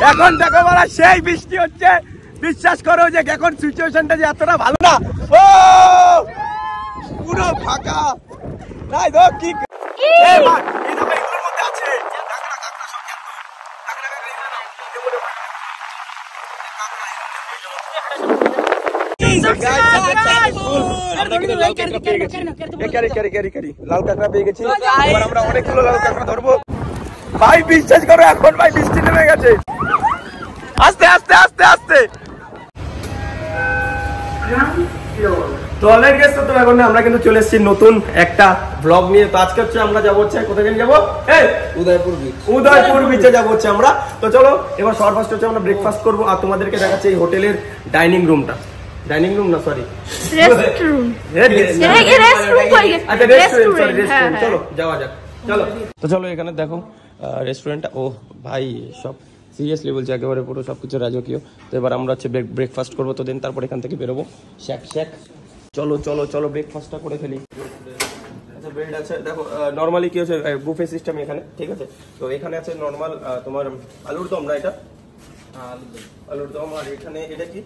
এখন দেখো বলা সেই বৃষ্টি হচ্ছে, বিশ্বাস করো যে এখন সিচুয়েশনটা যে এতটা ভালো না, ও পুরো ফাঁকা নাই তো কি লাল কাঁকড়া পেয়ে গেছি। এবার আমরা অনেকগুলো লাল কাঁকড়া ধরবো। ভাই বিশ্বাস করো এখন ভাই বৃষ্টি নেমে গেছে, আস্তে আস্তে আস্তে আস্তে। তো অলরেডি গেছে তো এখন আমরা কিন্তু চলে এসেছি নতুন একটা ব্লগ নিয়ে। তো আজকে হচ্ছে আমরা যাবো হচ্ছে কোথায় যাবো, উদয়পুর বিচে যাবো হচ্ছে আমরা। তো চলো এবার সর্বফার্স্ট হচ্ছে আমরা ব্রেকফাস্ট করবো আর তোমাদেরকে দেখাচ্ছি এই হোটেলের ডাইনিং রুমটা। ডাইনিং রুম না সরি রেস্টুরেন্ট। চলো যাওয়া যাক, চলো। তো চলো এখানে দেখো রেস্টুরেন্টটা, ও ভাই সব সিরিয়াসলি বলছি একেবারে পুরো সবকিছু রাজকীয়। তো এবার আমরা হচ্ছে ব্রেকফাস্ট করবো, তো দেন তারপর এখান থেকে বেরোবো শ্যাক শ্যাক। চলো চলো চলো ব্রেকফাস্টটা করে ফেলি। আচ্ছা ব্রেড আছে দেখো, নর্মালি কি হচ্ছে বুফে সিস্টেম এখানে, ঠিক আছে। তো এখানে আছে নর্মাল তোমার আলুর দম না, এটা আলুর দম। আর এখানে এটা কি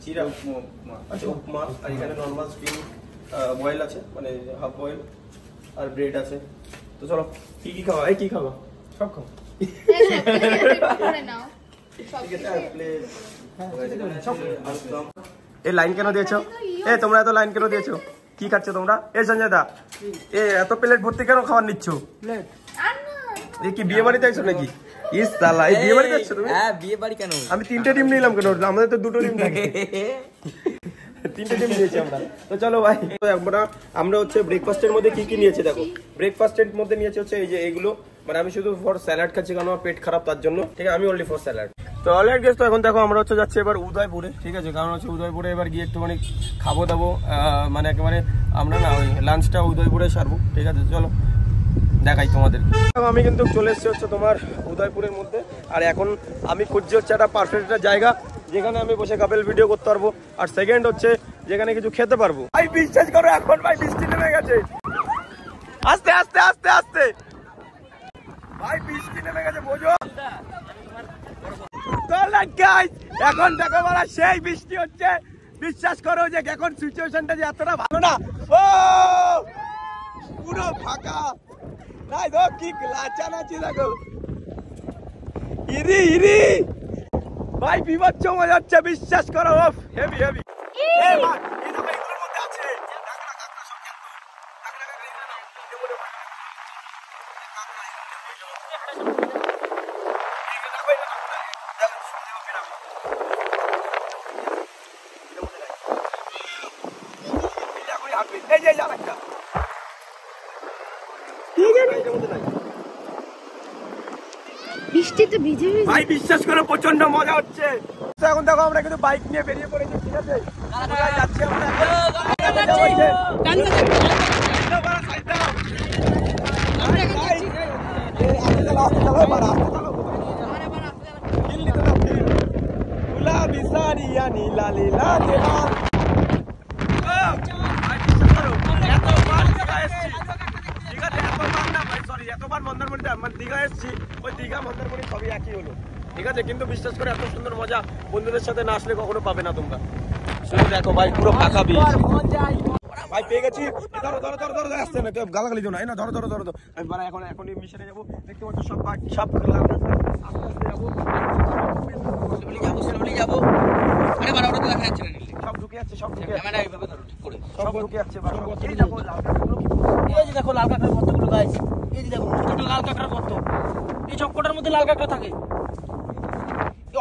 চিরা উপমা, আচ্ছা উপমা। আর এখানে নর্মাল স্প্রিং বয়েল আছে, মানে হাফ বয়েল। আর ব্রেড আছে। তো চলো কি কি খাওয়া, এই কি খাওয়া সব খাও। এই লাইন কেন দিয়েছো, এ তোমরা এত লাইন কেন দিয়েছো, কি খাচ্ছ তোমরা? এই সঞ্জয় দা এ এত প্লেট ভর্তি কেন খাবার নিচ্ছ? এই কি বিয়ে বাড়িতে আইছো নাকি? ইস সালা এই বিয়ে বাড়িতে আইছো তুমি? হ্যাঁ বিয়ে বাড়ি কেন, আমি 3টে ডিম নিলাম কেন, আমাদের তো 2টো ডিম থাকে। 3টে ডিম নিয়েছি আমরা। তো চলো ভাই আমরা হচ্ছে ব্রেকফাস্টের মধ্যে কি কি নিয়েছি দেখো। ব্রেকফাস্টের মধ্যে নিয়েছি হচ্ছে এই যে এগুলো, মানে আমি শুধু ফর স্যালাড খাচ্ছি কারণ আমার পেট খারাপ তার জন্য, ঠিক আছে। আমি অনলি ফর স্যালাড। তো অলরেডি গেছ। তো এখন দেখো আমরা হচ্ছে যাচ্ছি এবার উদয়পুরে, ঠিক আছে। কারণ হচ্ছে উদয়পুরে এবার গিয়ে একটুখানি খাবো দাবো, মানে একেবারে আমরা না ওই লাঞ্চটা উদয়পুরে সারবো, ঠিক আছে। চলো দেখাই তোমাদের। আমি কিন্তু চলে এসেছি হচ্ছে তোমার উদয়পুরের মধ্যে। আর এখন আমি খুঁজছি হচ্ছে একটা পারফেক্ট একটা জায়গা যেখানে আমি বসে কাপেল ভিডিও করতে পারবো। আর সেকেন্ড হচ্ছে যেখানে কিছু খেতে পারবো। ভাই বিশ্বাস করো এখন ভাই বৃষ্টি নেমে গেছে, আস্তে আস্তে আস্তে আস্তে ভাই বৃষ্টি নেমে গেছে, বোঝো। এখন দেখো বলা সেই বৃষ্টি হচ্ছে, বিশ্বাস করো যে এখন সিচুয়েশনটা যে এতটা ভালো না, ও পুরো ফাঁকা নাই তো কি লাচানাচি দেখো, ইরি ইরি ভাই বিভৎস মজা হচ্ছে, বিশ্বাস করো। হেভি হেভি বৃষ্টিতে ভিজে ভিজে ভাই বিশ্বাস করো প্রচন্ড মজা হচ্ছে। এখন দেখো আমরা কিন্তু বাইক নিয়ে বেরিয়ে পড়েছি, ঠিক আছে। যাচ্ছি আমরা এতবার মন্দারমণিতে দীঘা এসেছি, ওই দীঘা মন্দারমণি সবই একই হলো, ঠিক আছে। কিন্তু বিশ্বাস করে এত সুন্দর মজা বন্ধুদের সাথে না আসলে কখনো পাবে না তোমরা। শুধু দেখো ভাই পুরো ফাঁকা বিচ ভাই পেয়ে গেছি। ধরো ধরো ধরো ধরো আসছে না, গালাগালি দিও না, না ধরো ধরো ধরো। আমি মানে এখন মিশনে যাবো, দেখতে পাচ্ছ সব সব আস্তে আস্তে যাবো যাবো। আরে বাড়া ওটা তো দেখা যাচ্ছে না, সব ঢুকে যাচ্ছে, সব ঢুকে ক্যামেরা এইভাবে ধরো ঠিক করে, সব ঢুকে যাচ্ছে। এই দেখো লাল কাঁকড়াগুলো, এই যে দেখো লাল কাঁকড়ার কতগুলো গাইস, এই যে দেখো ছোট লাল কাঁকড়ার কত, এই চক্করটার মধ্যে লাল কাঁকড়া থাকে,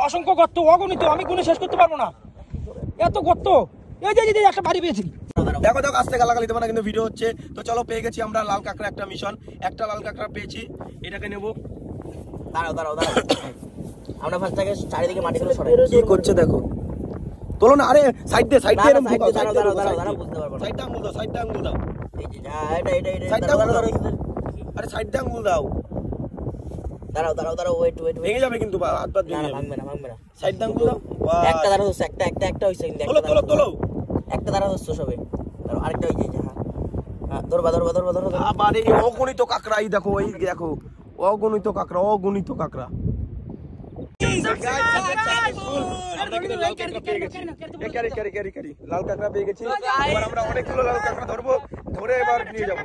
অসংখ্য গর্ত, অগণিত, আমি গুনে শেষ করতে পারবো না এত গর্ত। এই যে একটা বাড়ি পেয়েছি, দেখো দেখো আস্তে গালাগালি দেবো না কিন্তু ভিডিও হচ্ছে। তো চলো পেয়ে গেছি আমরা লাল কাঁকড়া, একটা মিশন, একটা লাল কাঁকড়া পেয়েছি, এটাকে নেবো। দাঁড়াও দাঁড়াও দাঁড়াও, আমরা ফার্স্ট থেকে চারিদিকে মাটিগুলো সরাই। কি করছে দেখো, তোলো না, আরে সাইড দিয়ে সাইড দিয়ে এরকম ঢুকাও, সাইড দাঁড়াও বুঝতে পারবো না। সাইডটা আঙ্গুল দাও, সাইডটা আঙ্গুল দাও, এই যে এটা সাইডটা আঙ্গুল দাও, আরে সাইডটা আঙ্গুল দাও। দাঁড়াও দাঁড়াও দাঁড়াও, ওয়েট ওয়েট, ভেঙে যাবে কিন্তু, হাত পা ভেঙে যাবে। ভাঙবে না ভাঙবে না, সাইডটা আঙ্গুল দাও। একটা দাঁড়াও, একটা হইছে, তোলো তোলো তোলো, একটা দাঁড়াও হচ্ছে সবে, দাঁড়াও আরেকটা হই যায়। হ্যাঁ ধরবা ধরবা ধরবা ধরবা। আরে অগণিত কাঁকড়া, এই দেখো, এই দেখো অগণিত কাঁকড়া, অগণিত কাঁকড়া। আমরা কিন্তু লাল কাঁকড়া পেয়ে গেছি। ক্যারি লাল কাঁকড়া পেয়ে গেছি। এবার আমরা অনেকগুলো লাল কাঁকড়া ধরবো, ধরে এবার নিয়ে যাবো।